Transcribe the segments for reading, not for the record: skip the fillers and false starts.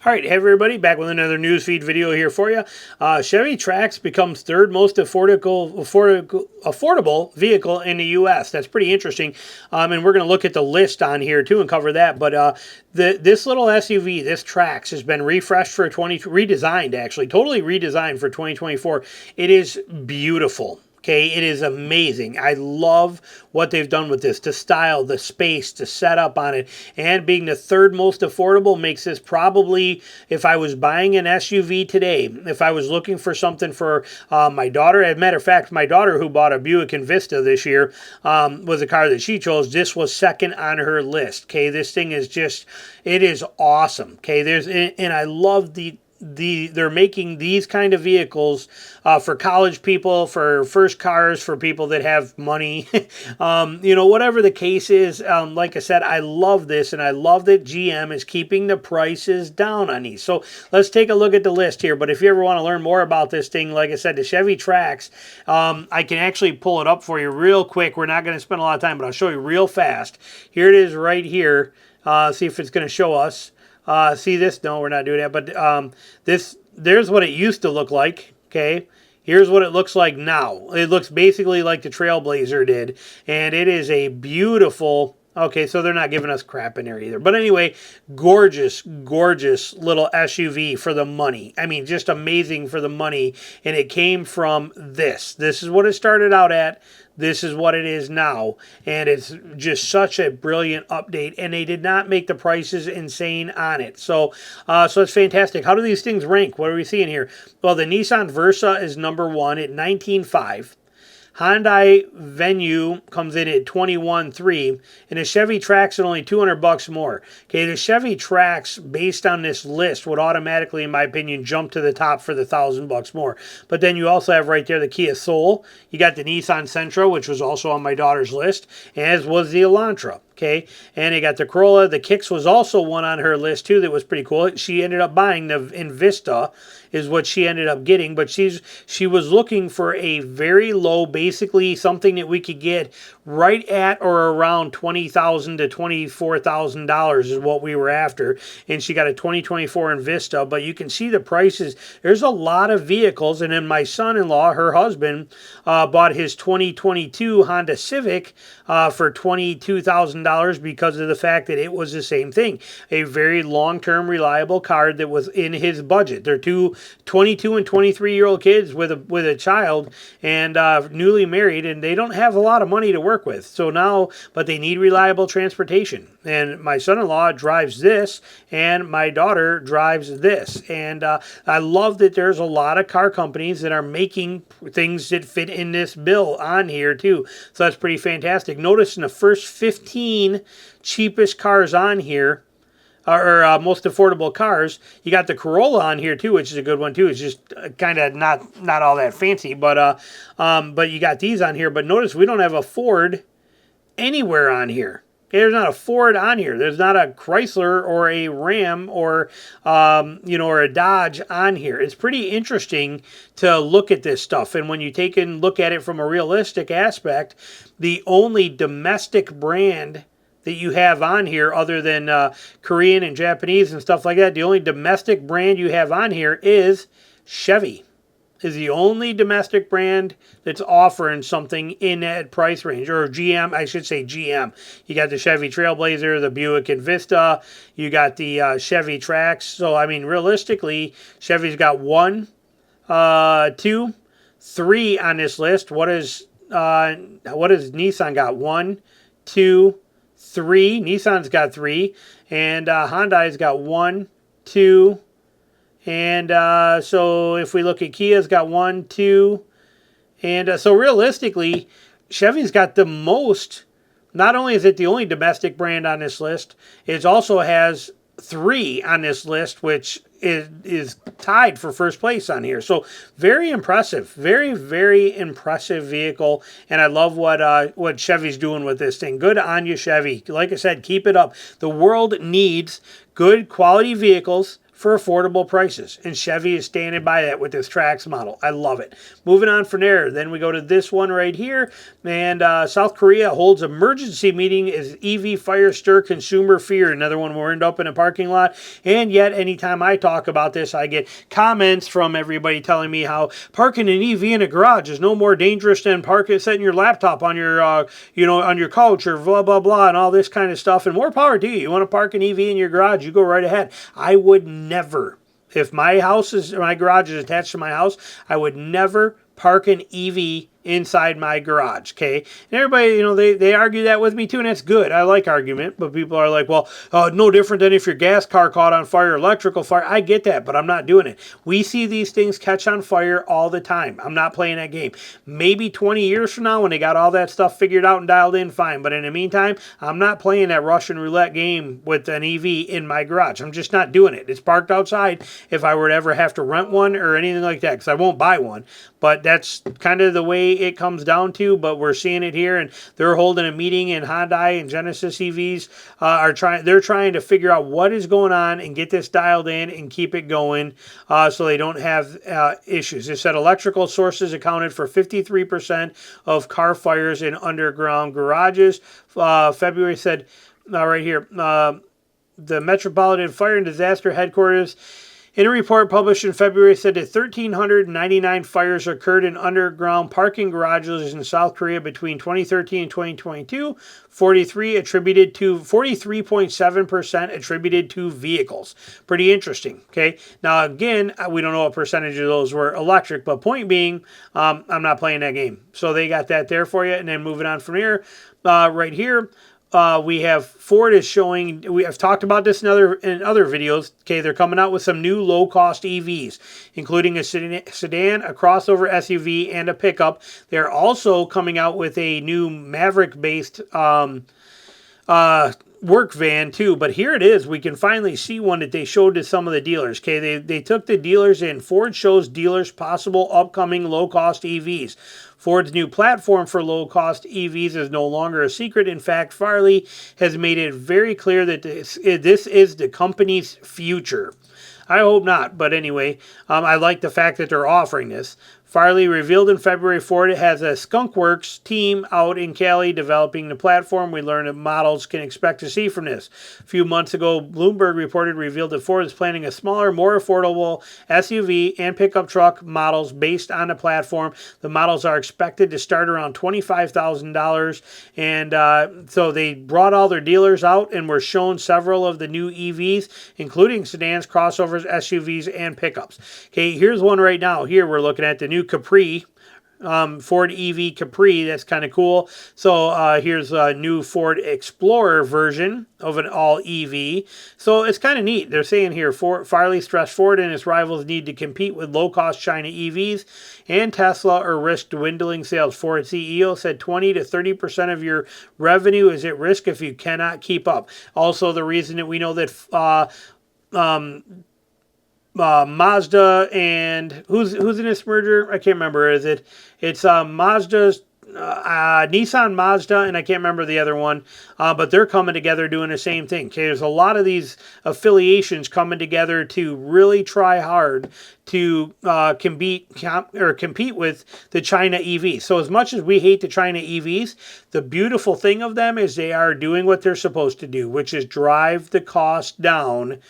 All right, hey everybody, back with another newsfeed video here for you. Chevy Trax becomes third most affordable vehicle in the U.S. That's pretty interesting, and we're going to look at the list on here too and cover that. But this little SUV, this Trax, has been refreshed for redesigned actually, totally redesigned for 2024. It is beautiful. Okay, it is amazing. I love what they've done with this. The style, the space, the setup on it, and being the third most affordable makes this probably, if I was buying an SUV today, if I was looking for something for my daughter, as a matter of fact, my daughter who bought a Buick Envista this year was a car that she chose. This was second on her list. Okay, this thing is just, it is awesome. Okay, and I love they're making these kind of vehicles for college people, for first cars, for people that have money, whatever the case is. Like I said, I love this, and I love that GM is keeping the prices down on these. So let's take a look at the list here. But if you ever want to learn more about this thing, like I said, the Chevy Trax, I can actually pull it up for you real quick. We're not going to spend a lot of time, but I'll show you real fast. Here it is right here. See if it's going to show us. See this? No, we're not doing that. But there's what it used to look like. Okay. Here's what it looks like now. It looks basically like the Trailblazer did. And it is a beautiful... Okay, so they're not giving us crap in there either. But anyway, gorgeous, gorgeous little SUV for the money. I mean, just amazing for the money. And it came from this. This is what it started out at. This is what it is now, and it's just such a brilliant update, and they did not make the prices insane on it. So it's fantastic. How do these things rank? What are we seeing here? Well, the Nissan Versa is number one at 19.5. Hyundai Venue comes in at 21.3, and the Chevy Trax at only $200 more. Okay, the Chevy Trax, based on this list, would automatically, in my opinion, jump to the top for the $1,000 more. But then you also have right there the Kia Soul. You got the Nissan Sentra, which was also on my daughter's list, as was the Elantra. Okay, and they got the Corolla. The Kicks was also one on her list too that was pretty cool. She ended up buying the Invista, is what she ended up getting, but she was looking for a very low, basically something that we could get right at or around $20,000 to $24,000 is what we were after, and she got a 2024 Invista. But you can see the prices. There's a lot of vehicles, and then my son-in-law, her husband, bought his 2022 Honda Civic for $22,000 because of the fact that it was the same thing. A very long-term reliable car that was in his budget. They're two 22 and 23-year-old kids with a child, and newly married, and they don't have a lot of money to work with. So now, but they need reliable transportation. And my son-in-law drives this, and my daughter drives this. And I love that there's a lot of car companies that are making things that fit in this bill on here too. So that's pretty fantastic. Notice in the first 15 cheapest cars on here, or most affordable cars, you got the Corolla on here too, which is a good one too. It's just kind of not all that fancy, but you got these on here. But notice we don't have a Ford anywhere on here. Okay, there's not a Ford on here. There's not a Chrysler or a Ram or or a Dodge on here. It's pretty interesting to look at this stuff. And when you take and look at it from a realistic aspect, the only domestic brand that you have on here, other than Korean and Japanese and stuff like that, the only domestic brand you have on here is Chevy. Is the only domestic brand that's offering something in that price range, or GM, I should say GM. You got the Chevy Trailblazer, the Buick Envista, you got the Chevy Trax. So, I mean, realistically, Chevy's got 1, 2, 3 on this list. What is Nissan got? 1, 2, 3. Nissan's got 3, and Hyundai's got 1, 2, and so if we look at Kia's got 1, 2, and so realistically, Chevy's got the most. Not only is it the only domestic brand on this list, it also has 3 on this list, which is tied for first place on here. So very impressive, very, very impressive vehicle, and I love what Chevy's doing with this thing. Good on you, Chevy. Like I said, keep it up. The world needs good quality vehicles for affordable prices. And Chevy is standing by that with this Trax model. I love it. Moving on from there, then we go to this one right here. And South Korea holds emergency meeting as EV fire stir consumer fear. Another one we're end up in a parking lot. And yet, anytime I talk about this, I get comments from everybody telling me how parking an EV in a garage is no more dangerous than setting your laptop on your, on your couch or blah, blah, blah, and all this kind of stuff. And more power to you. You want to park an EV in your garage, you go right ahead. I would never, if my garage is attached to my house, I would never park an EV inside my garage, okay? And everybody, they argue that with me too, and that's good. I like argument, but people are like, well, no different than if your gas car caught on fire, electrical fire. I get that, but I'm not doing it. We see these things catch on fire all the time. I'm not playing that game. Maybe 20 years from now when they got all that stuff figured out and dialed in, fine. But in the meantime, I'm not playing that Russian roulette game with an EV in my garage. I'm just not doing it. It's parked outside if I were to ever have to rent one or anything like that, because I won't buy one. But that's kind of the way it comes down to, but we're seeing it here, and they're holding a meeting, and Hyundai and Genesis EVs they're trying to figure out what is going on and get this dialed in and keep it going so they don't have issues. They said electrical sources accounted for 53% of car fires in underground garages. February said, right here, the Metropolitan Fire and Disaster Headquarters in a report published in February said that 1,399 fires occurred in underground parking garages in South Korea between 2013 and 2022. 43.7% attributed to vehicles. Pretty interesting, okay? Now, again, we don't know what percentage of those were electric, but point being, I'm not playing that game. So they got that there for you. And then moving on from here, right here, we have Ford is showing, we have talked about this in other videos. Okay, they're coming out with some new low-cost EVs, including a sedan, a crossover SUV, and a pickup. They're also coming out with a new Maverick-based work van too. But here it is. We can finally see one that they showed to some of the dealers. Okay, they took the dealers in. Ford shows dealers possible upcoming low-cost EVs. Ford's new platform for low-cost EVs is no longer a secret. In fact, Farley has made it very clear that this is the company's future. I hope not, but anyway, I like the fact that they're offering this. Farley revealed in February Ford has a skunkworks team out in Cali developing the platform. We learned that models can expect to see from this. A few months ago, Bloomberg revealed that Ford is planning a smaller, more affordable SUV and pickup truck models based on the platform. The models are expected to start around $25,000. And so they brought all their dealers out and were shown several of the new EVs, including sedans, crossovers, SUVs, and pickups. Okay, here's one right now. Here we're looking at the new Capri, Ford EV Capri. That's kind of cool. So here's a new Ford Explorer version of an all EV. So it's kind of neat. They're saying here, Farley stressed Ford and its rivals need to compete with low-cost China EVs and Tesla or risk dwindling sales. Ford CEO said 20 to 30% of your revenue is at risk if you cannot keep up. Also, the reason that we know that Mazda and who's in this merger? I can't remember. It's Mazda's Nissan, Mazda, and I can't remember the other one. But they're coming together doing the same thing. Okay, there's a lot of these affiliations coming together to really try hard to compete with the China EVs. So as much as we hate the China EVs, the beautiful thing of them is they are doing what they're supposed to do, which is drive the cost down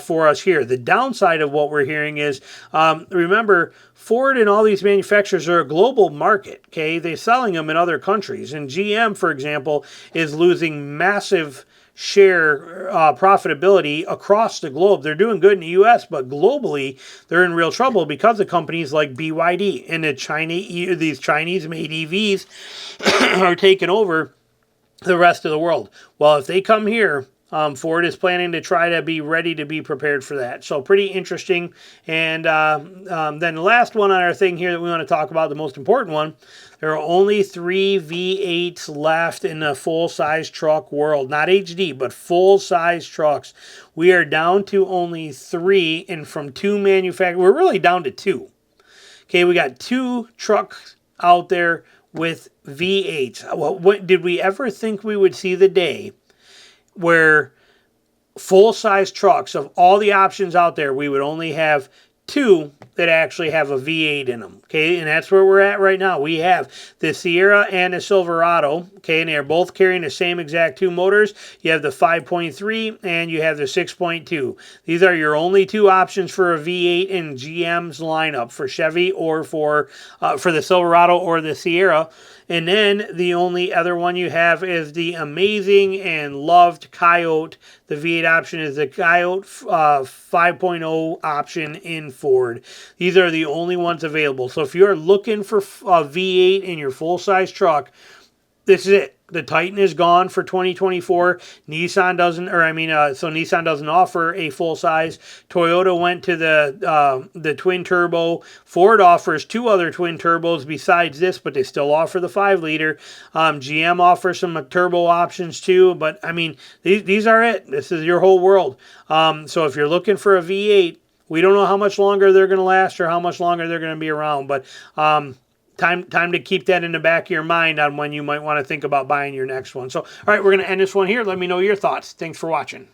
for us here. The downside of what we're hearing is, remember, Ford and all these manufacturers are a global market, okay? They're selling them in other countries. And GM, for example, is losing massive share profitability across the globe. They're doing good in the U.S., but globally, they're in real trouble because of companies like BYD. And these Chinese-made EVs are taking over the rest of the world. Well, if they come here, Ford is planning to try to be ready to be prepared for that. So pretty interesting. And then the last one on our thing here that we want to talk about, the most important one, there are only 3 V8s left in the full-size truck world. Not HD, but full-size trucks. We are down to only 3, and from 2 manufacturers, we're really down to 2. Okay, we got 2 trucks out there with V8s. Well, did we ever think we would see the day where full-size trucks, of all the options out there, we would only have two that actually have a V8 in them. Okay, and that's where we're at right now. We have the Sierra and the Silverado. Okay, and they're both carrying the same exact two motors. You have the 5.3 and you have the 6.2. These are your only two options for a V8 in GM's lineup for Chevy or for the Silverado or the Sierra. And then the only other one you have is the amazing and loved Coyote. The V8 option is the Coyote 5.0 option in Ford. These are the only ones available. So if you're looking for a V8 in your full-size truck, this is it. The Titan is gone for 2024. Nissan doesn't, so Nissan doesn't offer a full size. Toyota went to the twin turbo. Ford offers two other twin turbos besides this, but they still offer the 5-liter. GM offers some turbo options too, but I mean these are it. This is your whole world. So if you're looking for a V8, we don't know how much longer they're going to last or how much longer they're going to be around, but Time to keep that in the back of your mind on when you might want to think about buying your next one. So, all right, we're going to end this one here. Let me know your thoughts. Thanks for watching.